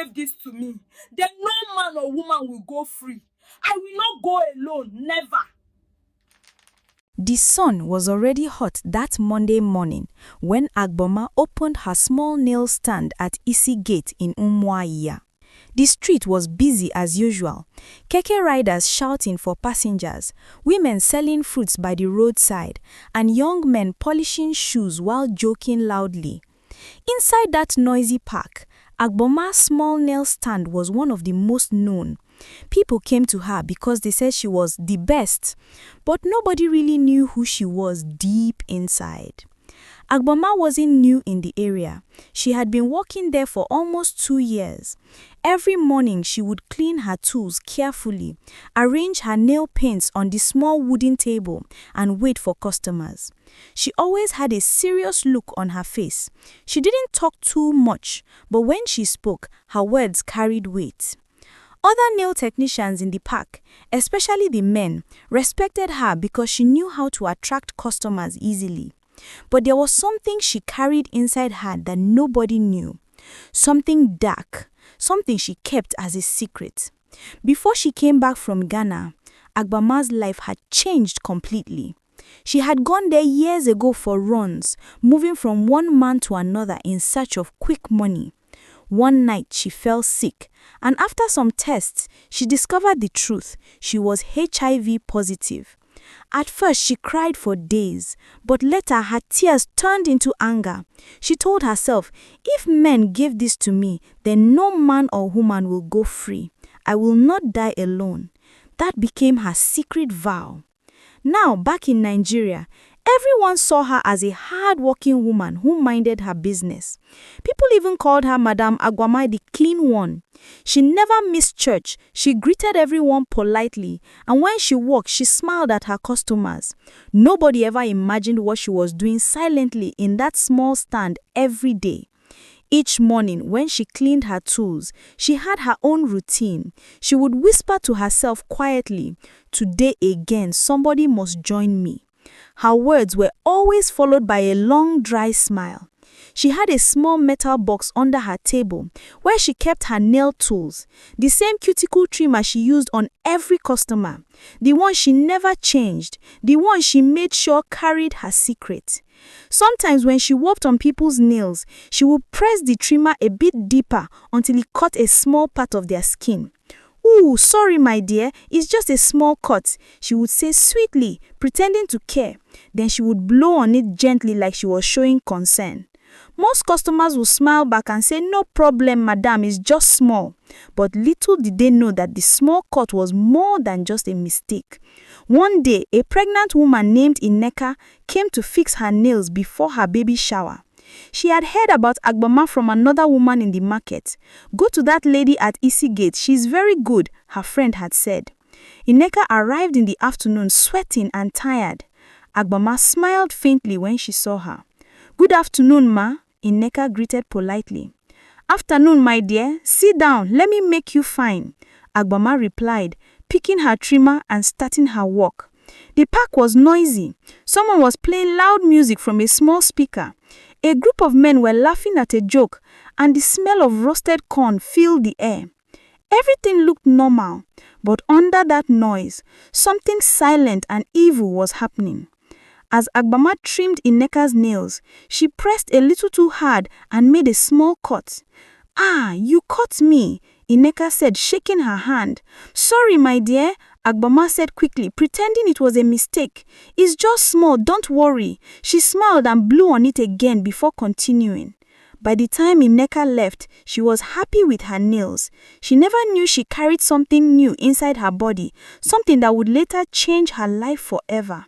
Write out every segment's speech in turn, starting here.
gave this to me, then no man or woman will go free. I will not go alone, never. The sun was already hot that Monday morning when Agama opened her small nail stand at Egate in Umuahia. The street was busy as usual, keke riders shouting for passengers, women selling fruits by the roadside, and young men polishing shoes while joking loudly. Inside that noisy park, Agboma's small nail stand was one of the most known. People came to her because they said she was the best, but nobody really knew who she was deep inside. Agboma wasn't new in the area. She had been working there for almost 2 years. Every morning she would clean her tools carefully, arrange her nail paints on the small wooden table, and wait for customers. She always had a serious look on her face. She didn't talk too much, but when she spoke, her words carried weight. Other nail technicians in the park, especially the men, respected her because she knew how to attract customers easily. But there was something she carried inside her that nobody knew. Something dark, something she kept as a secret. Before she came back from Ghana, Agbama's life had changed completely. She had gone there years ago for runs, moving from one man to another in search of quick money. One night she fell sick, and after some tests, she discovered the truth. She was HIV positive. At first, she cried for days, but later her tears turned into anger. She told herself, if men give this to me, then no man or woman will go free. I will not die alone. That became her secret vow. Now, back in Nigeria, everyone saw her as a hard-working woman who minded her business. People even called her Madame Agama the Clean One. She never missed church. She greeted everyone politely, and when she walked, she smiled at her customers. Nobody ever imagined what she was doing silently in that small stand every day. Each morning, when she cleaned her tools, she had her own routine. She would whisper to herself quietly, "Today again, somebody must join me." Her words were always followed by a long, dry smile. She had a small metal box under her table where she kept her nail tools, the same cuticle trimmer she used on every customer, the one she never changed, the one she made sure carried her secret. Sometimes when she worked on people's nails, she would press the trimmer a bit deeper until it cut a small part of their skin. "Ooh, sorry, my dear, it's just a small cut," she would say sweetly, pretending to care. Then she would blow on it gently like she was showing concern. Most customers would smile back and say, "No problem, madam, it's just small." But little did they know that the small cut was more than just a mistake. One day, a pregnant woman named Ineka came to fix her nails before her baby shower. She had heard about Agbama from another woman in the market. "Go to that lady at Egate, she's very good," her friend had said. Ineka arrived in the afternoon sweating and tired. Agbama smiled faintly when she saw her. "Good afternoon, ma," Ineka greeted politely. "Afternoon, my dear. Sit down, let me make you fine," Agbama replied, picking her trimmer and starting her work. The park was noisy. Someone was playing loud music from a small speaker. A group of men were laughing at a joke, and the smell of roasted corn filled the air. Everything looked normal, but under that noise, something silent and evil was happening. As Agbama trimmed Ineka's nails, she pressed a little too hard and made a small cut. "Ah, you cut me," Ineka said, shaking her hand. "Sorry, my dear," Agbama said quickly, pretending it was a mistake. "It's just small, don't worry." She smiled and blew on it again before continuing. By the time Ineka left, she was happy with her nails. She never knew she carried something new inside her body, something that would later change her life forever.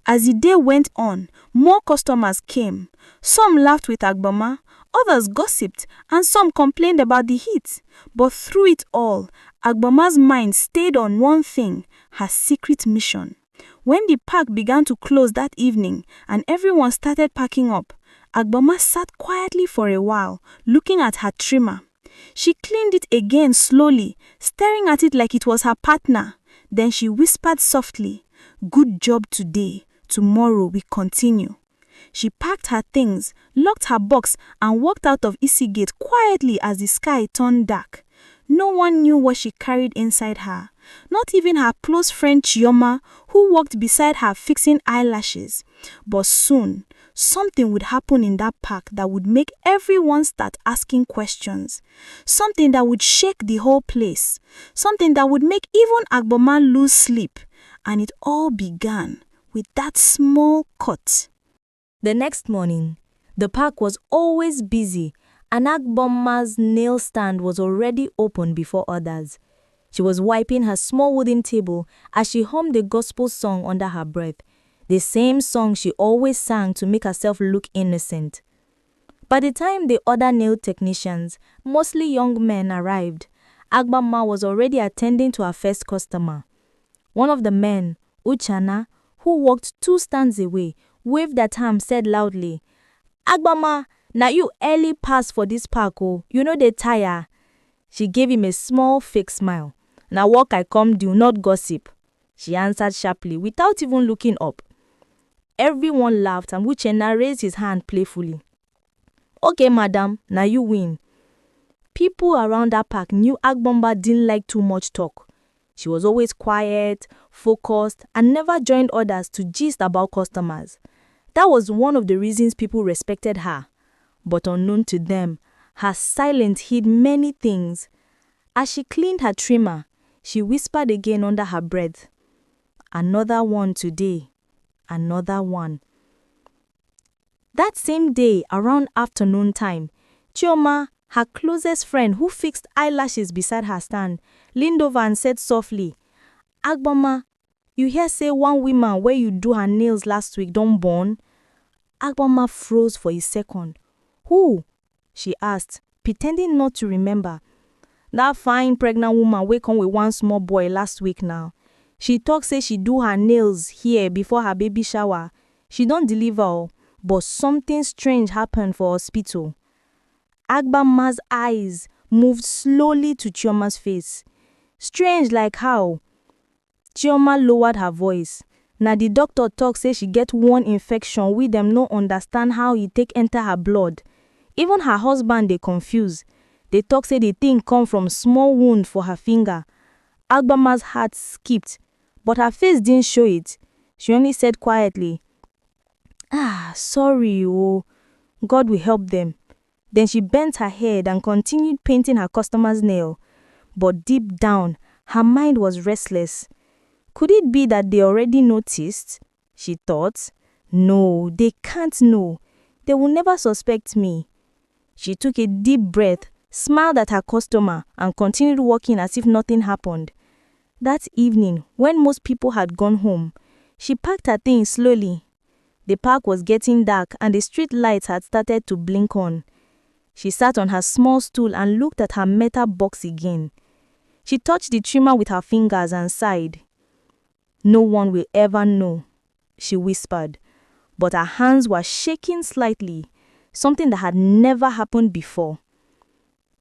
As the day went on, more customers came. Some laughed with Agbama, others gossiped, and some complained about the heat. But through it all, Agbama's mind stayed on one thing, her secret mission. When the park began to close that evening and everyone started packing up, Agbama sat quietly for a while, looking at her trimmer. She cleaned it again slowly, staring at it like it was her partner. Then she whispered softly, "Good job today. Tomorrow we continue." She packed her things, locked her box, and walked out of Egate quietly as the sky turned dark. No one knew what she carried inside her, not even her close friend Chioma, who walked beside her fixing eyelashes. But soon, something would happen in that park that would make everyone start asking questions. Something that would shake the whole place. Something that would make even Agboma lose sleep. And it all began with that small cut. The next morning, the park was always busy, and Agboma's nail stand was already open before others. She was wiping her small wooden table as she hummed a gospel song under her breath, the same song she always sang to make herself look innocent. By the time the other nail technicians, mostly young men, arrived, Agboma was already attending to her first customer. One of the men, Uchana, who walked 2 stands away, waved at her and said loudly, "Agboma, now you early pass for this park, oh, you know they tire." She gave him a small fake smile. "Now work I come do, not gossip," she answered sharply without even looking up. Everyone laughed and Uchena raised his hand playfully. "Okay, madam, now you win." People around that park knew Agboma didn't like too much talk. She was always quiet, focused, and never joined others to gist about customers. That was one of the reasons people respected her. But unknown to them, her silence hid many things. As she cleaned her trimmer, she whispered again under her breath, "Another one today, another one." That same day, around afternoon time, Chioma, her closest friend who fixed eyelashes beside her stand, leaned over and said softly, "Agboma, you hear say one woman where you do her nails last week don't born?" Agboma froze for a second. "Who?" she asked, pretending not to remember. "That fine pregnant woman wey come with one small boy last week now. She talk say she do her nails here before her baby shower. She don't deliver, but something strange happened for hospital." Agboma's eyes moved slowly to Chioma's face. "Strange like how?" Chioma lowered her voice. "Na the doctor talk say she get one infection we them no understand how e take enter her blood. Even her husband they confuse. They talk say the thing come from small wound for her finger." Agboma's heart skipped, but her face didn't show it. She only said quietly, "Sorry, oh. God will help them." Then she bent her head and continued painting her customer's nail. But deep down, her mind was restless. Could it be that they already noticed? She thought. No, they can't know. They will never suspect me. She took a deep breath, smiled at her customer, and continued working as if nothing happened. That evening, when most people had gone home, she packed her things slowly. The park was getting dark and the street lights had started to blink on. She sat on her small stool and looked at her metal box again. She touched the trimmer with her fingers and sighed. "No one will ever know," she whispered. But her hands were shaking slightly, something that had never happened before.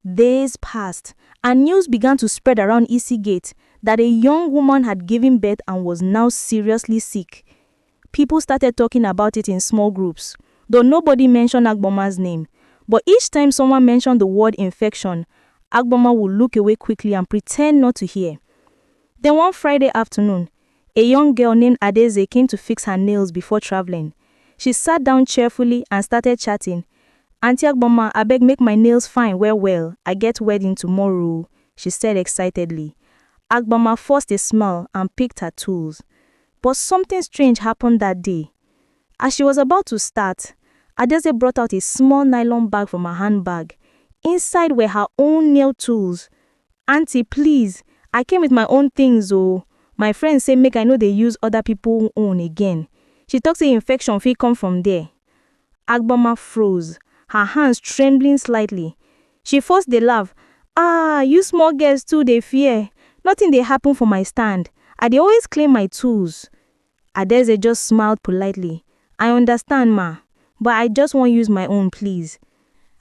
Days passed, and news began to spread around Egate that a young woman had given birth and was now seriously sick. People started talking about it in small groups, though nobody mentioned Agboma's name. But each time someone mentioned the word infection, Agboma would look away quickly and pretend not to hear. Then one Friday afternoon, a young girl named Adeze came to fix her nails before traveling. She sat down cheerfully and started chatting. "Auntie Agboma, I beg make my nails fine well. I get wedding tomorrow," she said excitedly. Agboma forced a smile and picked her tools. But something strange happened that day. As she was about to start, Adeze brought out a small nylon bag from her handbag. Inside were her own nail tools. "Auntie, please, I came with my own things, oh. My friends say make I know they use other people's own again. She talks say infection fit come from there." Agboma froze, her hands trembling slightly. She forced a laugh. You small girls too, they fear. Nothing they happen for my stand. They always claim my tools." Adeze just smiled politely. "I understand, ma, but I just want to use my own, please."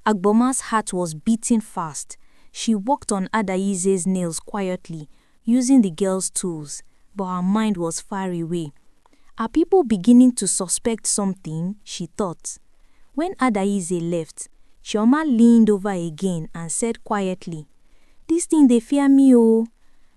Agboma's heart was beating fast. She worked on Adaize's nails quietly, using the girl's tools, but her mind was far away. Are people beginning to suspect something? She thought. When Adaize left, Chioma leaned over again and said quietly, "This thing they fear me oh.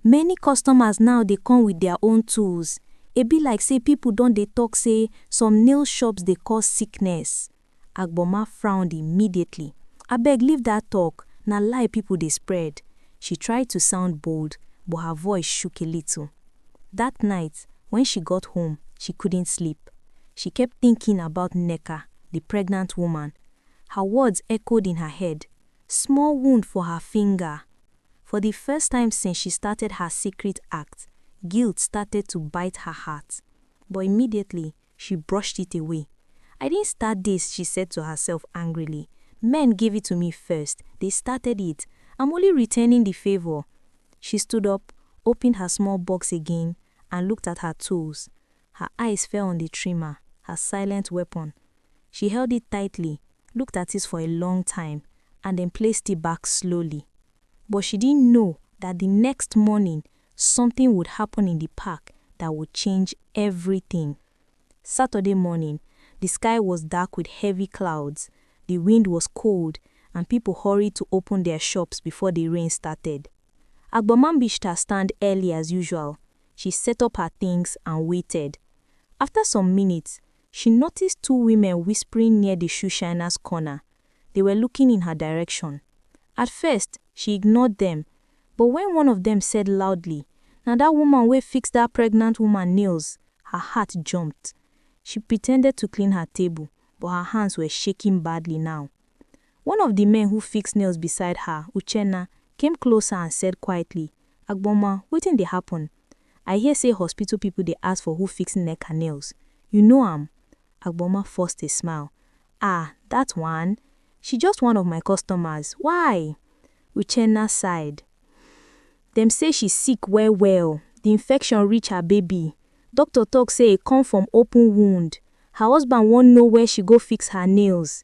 Many customers now they come with their own tools. It be like say people don't they talk say some nail shops they cause sickness." Agboma frowned immediately. "Abeg leave that talk, na lie people they spread." She tried to sound bold, but her voice shook a little. That night, when she got home, she couldn't sleep. She kept thinking about Neka, the pregnant woman. Her words echoed in her head. Small wound for her finger. For the first time since she started her secret act, guilt started to bite her heart. But immediately, she brushed it away. "I didn't start this," she said to herself angrily. "Men gave it to me first. They started it. I'm only returning the favor." She stood up, opened her small box again, and looked at her tools. Her eyes fell on the trimmer, her silent weapon. She held it tightly, looked at it for a long time, and then placed it back slowly. But she didn't know that the next morning, something would happen in the park that would change everything. Saturday morning, the sky was dark with heavy clouds, the wind was cold, and people hurried to open their shops before the rain started. Agboma reached her stand early as usual. She set up her things and waited. After some minutes, she noticed two women whispering near the shoe shiner's corner. They were looking in her direction. At first, she ignored them, but when one of them said loudly, "Now that woman wey fix that pregnant woman nails," her heart jumped. She pretended to clean her table, but her hands were shaking badly now. One of the men who fixed nails beside her, Uchenna, came closer and said quietly, "Agboma, wetin dey happen? I hear say hospital people they ask for who fix neck and nails. You know am?" Agboma forced a smile. "Ah, that one? She just one of my customers. Why?" Uchenna sighed. "Them say she's sick well. The infection reach her baby. Doctor talk say it come from open wound. Her husband won't know where she go fix her nails."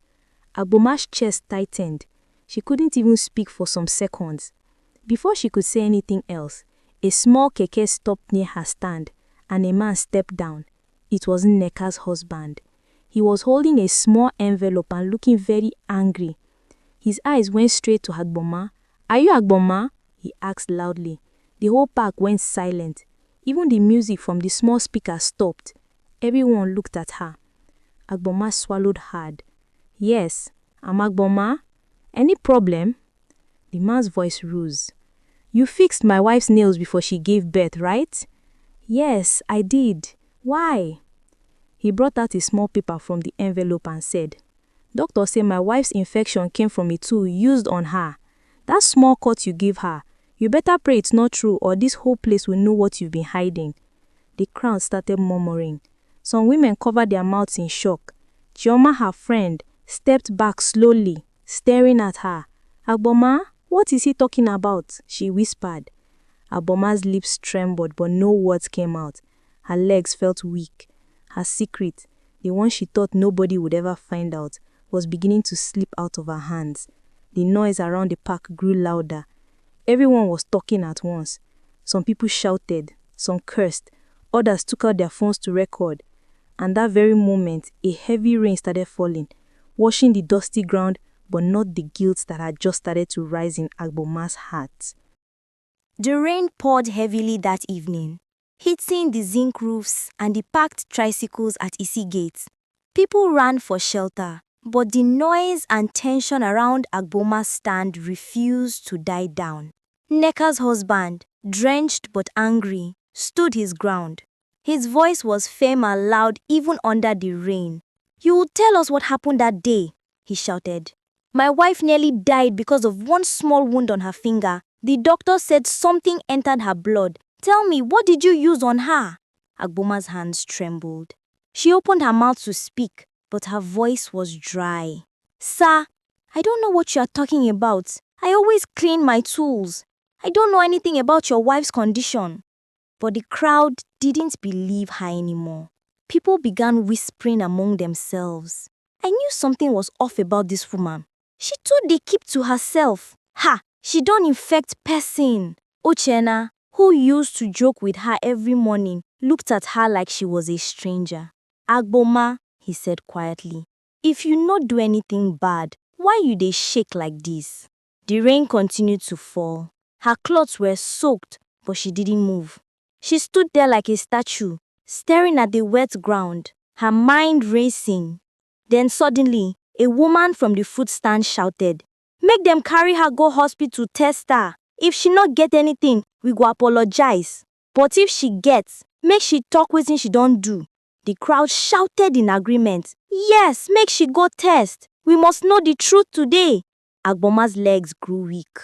Agboma's chest tightened. She couldn't even speak for some seconds. Before she could say anything else, a small keke stopped near her stand, and a man stepped down. It was Nneka's husband. He was holding a small envelope and looking very angry. His eyes went straight to Agboma. "Are you Agboma?" he asked loudly. The whole park went silent. Even the music from the small speaker stopped. Everyone looked at her. Agboma swallowed hard. "Yes, I'm Agboma. Any problem?" The man's voice rose. "You fixed my wife's nails before she gave birth, right?" "Yes, I did. Why?" He brought out a small paper from the envelope and said, "Doctor said my wife's infection came from a tool used on her. That small cut you gave her, you better pray it's not true or this whole place will know what you've been hiding." The crowd started murmuring. Some women covered their mouths in shock. Chioma, her friend, stepped back slowly, staring at her. "Agboma, what is he talking about?" she whispered. Agboma's lips trembled, but no words came out. Her legs felt weak. Her secret, the one she thought nobody would ever find out, was beginning to slip out of her hands. The noise around the park grew louder. Everyone was talking at once. Some people shouted, some cursed, others took out their phones to record. And that very moment, a heavy rain started falling, washing the dusty ground, but not the guilt that had just started to rise in Agboma's heart. The rain poured heavily that evening, hitting the zinc roofs and the parked tricycles at Egate. People ran for shelter, but the noise and tension around Agboma's stand refused to die down. Nneka's husband, drenched but angry, stood his ground. His voice was firm and loud even under the rain. "You will tell us what happened that day," he shouted. "My wife nearly died because of one small wound on her finger. The doctor said something entered her blood. Tell me, what did you use on her?" Agboma's hands trembled. She opened her mouth to speak, but her voice was dry. "Sir, I don't know what you are talking about. I always clean my tools. I don't know anything about your wife's condition." But the crowd didn't believe her anymore. People began whispering among themselves. "I knew something was off about this woman. She too dey keep to herself. Ha! She don't infect person." Uchenna, who used to joke with her every morning, looked at her like she was a stranger. Agboma, he said quietly, if you not do anything bad, why you dey shake like this? The rain continued to fall. Her clothes were soaked, but she didn't move. She stood there like a statue, staring at the wet ground, her mind racing. Then suddenly, a woman from the food stand shouted, make them carry her go hospital test her. If she not get anything, we go apologize. But if she gets, make she talk wetin she don't do. The crowd shouted in agreement, yes, make she go test. We must know the truth today. Agboma's legs grew weak.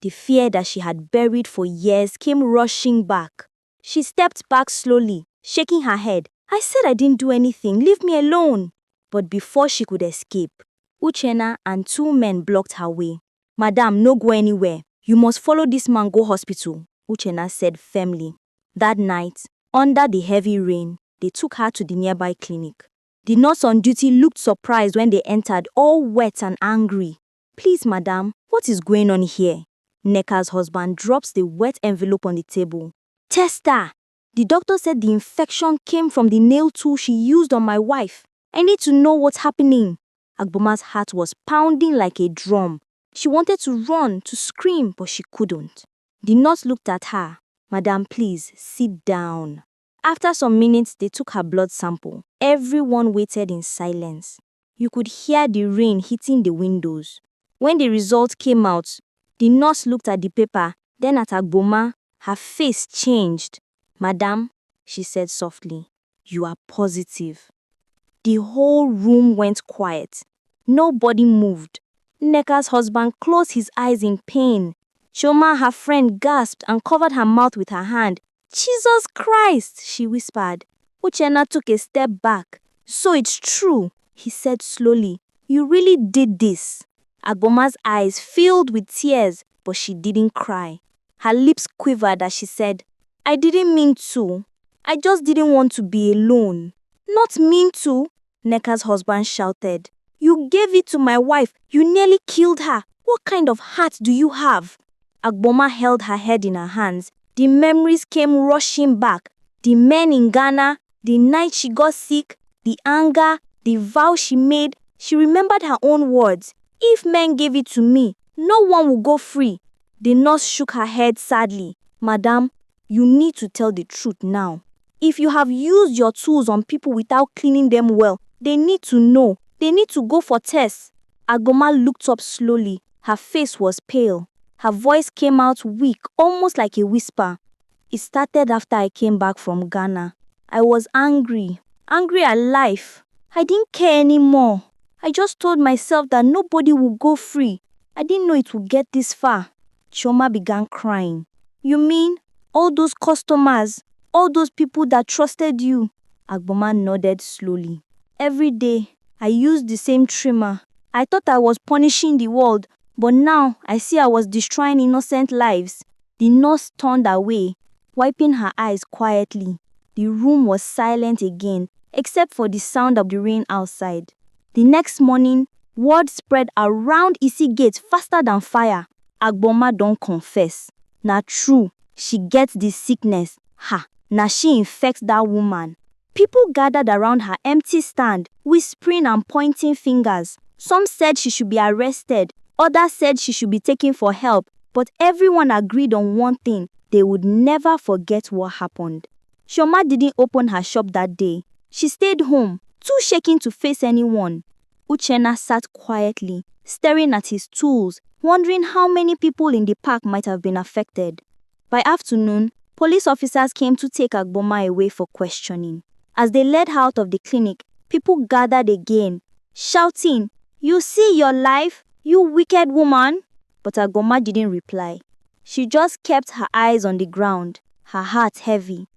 The fear that she had buried for years came rushing back. She stepped back slowly, shaking her head. I said I didn't do anything, leave me alone. But before she could escape, Uchenna and 2 men blocked her way. Madam, no go anywhere. You must follow this man go hospital, Uchenna said firmly. That night, under the heavy rain, they took her to the nearby clinic. The nurse on duty looked surprised when they entered, all wet and angry. Please, madam, what is going on here? Neka's husband drops the wet envelope on the table. Test her. The doctor said the infection came from the nail tool she used on my wife. I need to know what's happening. Agboma's heart was pounding like a drum. She wanted to run, to scream, but she couldn't. The nurse looked at her. Madam, please, sit down. After some minutes, they took her blood sample. Everyone waited in silence. You could hear the rain hitting the windows. When the result came out, the nurse looked at the paper, then at Agboma. Her face changed. Madam, she said softly, you are positive. The whole room went quiet. Nobody moved. Neka's husband closed his eyes in pain. Chioma, her friend, gasped and covered her mouth with her hand. Jesus Christ, she whispered. Uchenna took a step back. So it's true, he said slowly. You really did this. Agboma's eyes filled with tears, but she didn't cry. Her lips quivered as she said, I didn't mean to. I just didn't want to be alone. Not mean to, Neka's husband shouted. You gave it to my wife. You nearly killed her. What kind of heart do you have? Agboma held her head in her hands. The memories came rushing back. The men in Ghana, the night she got sick, the anger, the vow she made. She remembered her own words. If men gave it to me, no one will go free. The nurse shook her head sadly. Madam, you need to tell the truth now. If you have used your tools on people without cleaning them well, they need to know. They need to go for tests. Agoma looked up slowly. Her face was pale. Her voice came out weak, almost like a whisper. It started after I came back from Ghana. I was angry at life. I didn't care anymore. I just told myself that nobody would go free. I didn't know it would get this far. Chioma began crying. You mean all those customers, all those people that trusted you? Agboma nodded slowly. Every day, I used the same trimmer. I thought I was punishing the world, but now I see I was destroying innocent lives. The nurse turned away, wiping her eyes quietly. The room was silent again, except for the sound of the rain outside. The next morning, word spread around Egate faster than fire. Agboma don't confess. Na true, she gets the sickness. Ha, na she infects that woman. People gathered around her empty stand, whispering and pointing fingers. Some said she should be arrested. Others said she should be taken for help. But everyone agreed on one thing. They would never forget what happened. Chioma didn't open her shop that day. She stayed home, too shaken to face anyone. Uchenna sat quietly, staring at his tools, wondering how many people in the park might have been affected. By afternoon, police officers came to take Agboma away for questioning. As they led her out of the clinic, people gathered again, shouting, "You see your life, you wicked woman!" But Agboma didn't reply. She just kept her eyes on the ground, her heart heavy.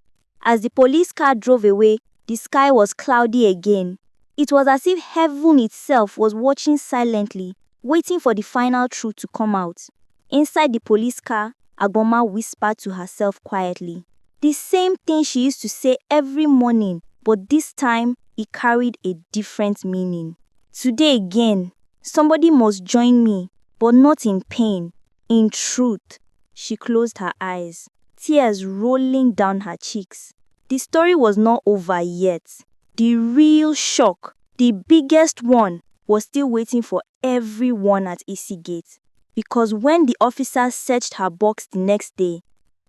As the police car drove away, the sky was cloudy again. It was as if heaven itself was watching silently, waiting for the final truth to come out. Inside the police car, Agboma whispered to herself quietly. The same thing she used to say every morning, but this time it carried a different meaning. Today again, somebody must join me, but not in pain, in truth. She closed her eyes, tears rolling down her cheeks. The story was not over yet. The real shock, the biggest one, was still waiting for everyone at Egate. Because when the officers searched her box the next day,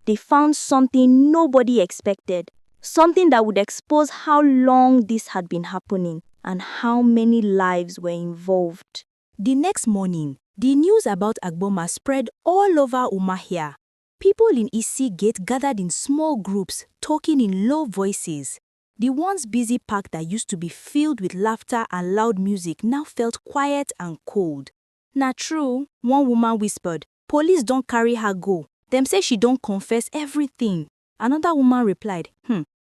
they found something nobody expected. Something that would expose how long this had been happening and how many lives were involved. The next morning, the news about Agama spread all over Umuahia. People in Egate gathered in small groups, talking in low voices. The once busy park that used to be filled with laughter and loud music now felt quiet and cold. Na true, one woman whispered, "Police don't carry her go. Them say she don't confess everything." Another woman replied,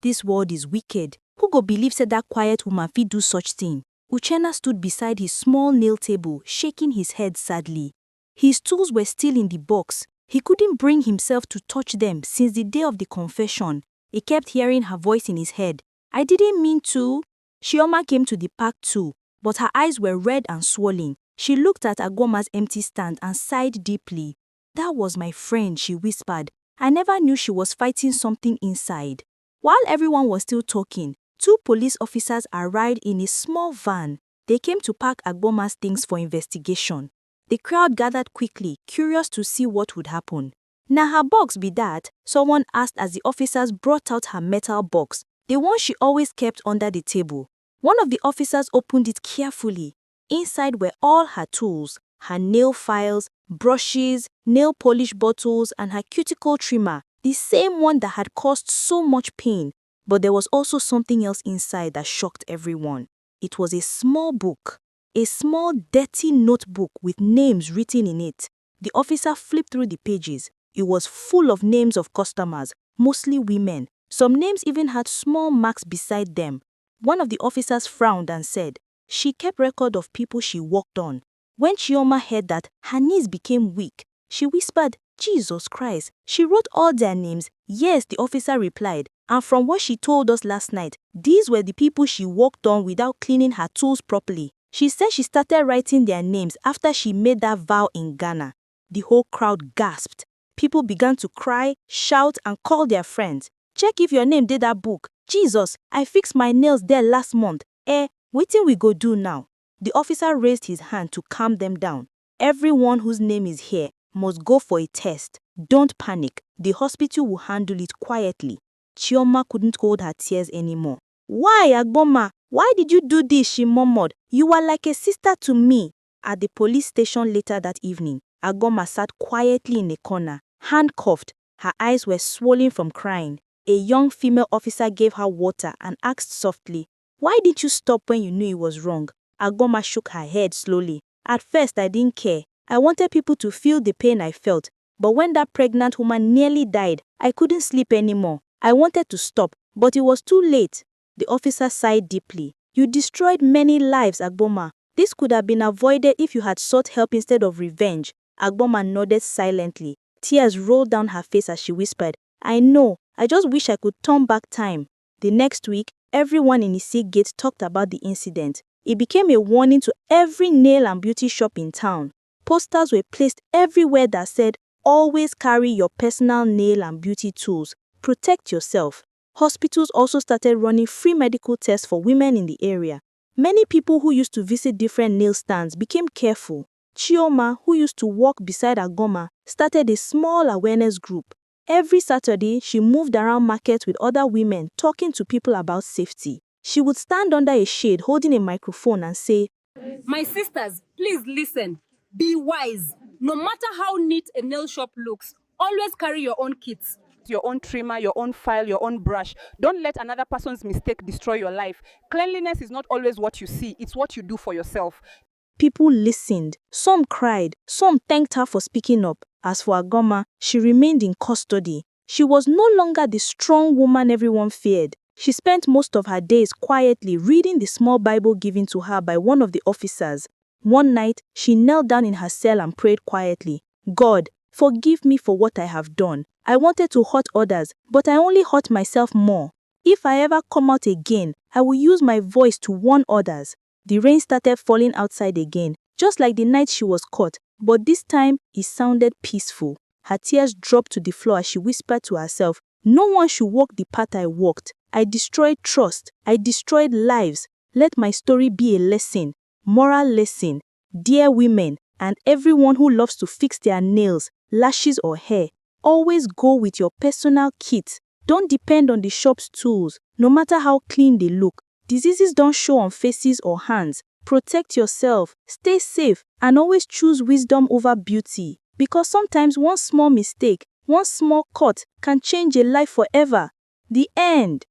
"This world is wicked. Who go believe said that quiet woman fit do such thing?" Uchenna stood beside his small nail table, shaking his head sadly. His tools were still in the box. He couldn't bring himself to touch them since the day of the confession. He kept hearing her voice in his head. "I didn't mean to." Chioma came to the park too, but her eyes were red and swollen. She looked at Agama's empty stand and sighed deeply. "That was my friend," she whispered. "I never knew she was fighting something inside." While everyone was still talking, 2 police officers arrived in a small van. They came to pack Agama's things for investigation. The crowd gathered quickly, curious to see what would happen. "Na her box be that?" someone asked as the officers brought out her metal box, the one she always kept under the table. One of the officers opened it carefully. Inside were all her tools, her nail files, brushes, nail polish bottles, and her cuticle trimmer, the same one that had caused so much pain. But there was also something else inside that shocked everyone. It was a small book, a small dirty notebook with names written in it. The officer flipped through the pages. It was full of names of customers, mostly women. Some names even had small marks beside them. One of the officers frowned and said, "She kept record of people she worked on." When Chioma heard that, her knees became weak. She whispered, "Jesus Christ." She wrote all their names. "Yes," the officer replied. "And from what she told us last night, these were the people she worked on without cleaning her tools properly. She said she started writing their names after she made that vow in Ghana." The whole crowd gasped. People began to cry, shout, and call their friends. "Check if your name did that book. Jesus, I fixed my nails there last month. Wetin we go do now?" The officer raised his hand to calm them down. "Everyone whose name is here must go for a test. Don't panic. The hospital will handle it quietly." Chioma couldn't hold her tears anymore. "Why, Agama? Why did you do this?" she murmured. "You are like a sister to me." At the police station later that evening, Agama sat quietly in a corner, handcuffed. Her eyes were swollen from crying. A young female officer gave her water and asked softly, "Why didn't you stop when you knew it was wrong?" Agama shook her head slowly. "At first, I didn't care. I wanted people to feel the pain I felt. But when that pregnant woman nearly died, I couldn't sleep anymore. I wanted to stop, but it was too late." The officer sighed deeply. "You destroyed many lives, Agboma. This could have been avoided if you had sought help instead of revenge." Agboma nodded silently. Tears rolled down her face as she whispered, "I know. I just wish I could turn back time." The next week, everyone in Egate talked about the incident. It became a warning to every nail and beauty shop in town. Posters were placed everywhere that said, "Always carry your personal nail and beauty tools. Protect yourself." Hospitals also started running free medical tests for women in the area. Many people who used to visit different nail stands became careful. Chioma, who used to walk beside Agama, started a small awareness group. Every Saturday, she moved around markets with other women talking to people about safety. She would stand under a shade holding a microphone and say, My sisters, please listen. Be wise. No matter how neat a nail shop looks, always carry your own kits. Your own trimmer, your own file, your own brush. Don't let another person's mistake destroy your life. Cleanliness is not always what you see, it's what you do for yourself. People listened. Some cried. Some thanked her for speaking up. As for Agama, she remained in custody. She was no longer the strong woman everyone feared. She spent most of her days quietly reading the small Bible given to her by one of the officers. One night, she knelt down in her cell and prayed quietly, "God, forgive me for what I have done. I wanted to hurt others, but I only hurt myself more. If I ever come out again, I will use my voice to warn others." The rain started falling outside again, just like the night she was caught, but this time it sounded peaceful. Her tears dropped to the floor as she whispered to herself, No one should walk the path I walked. I destroyed trust. I destroyed lives. Let my story be a lesson, moral lesson. Dear women, and everyone who loves to fix their nails, lashes or hair, always go with your personal kit. Don't depend on the shop's tools, no matter how clean they look. Diseases don't show on faces or hands. Protect yourself, stay safe, and always choose wisdom over beauty. Because sometimes one small mistake, one small cut can change a life forever. The end.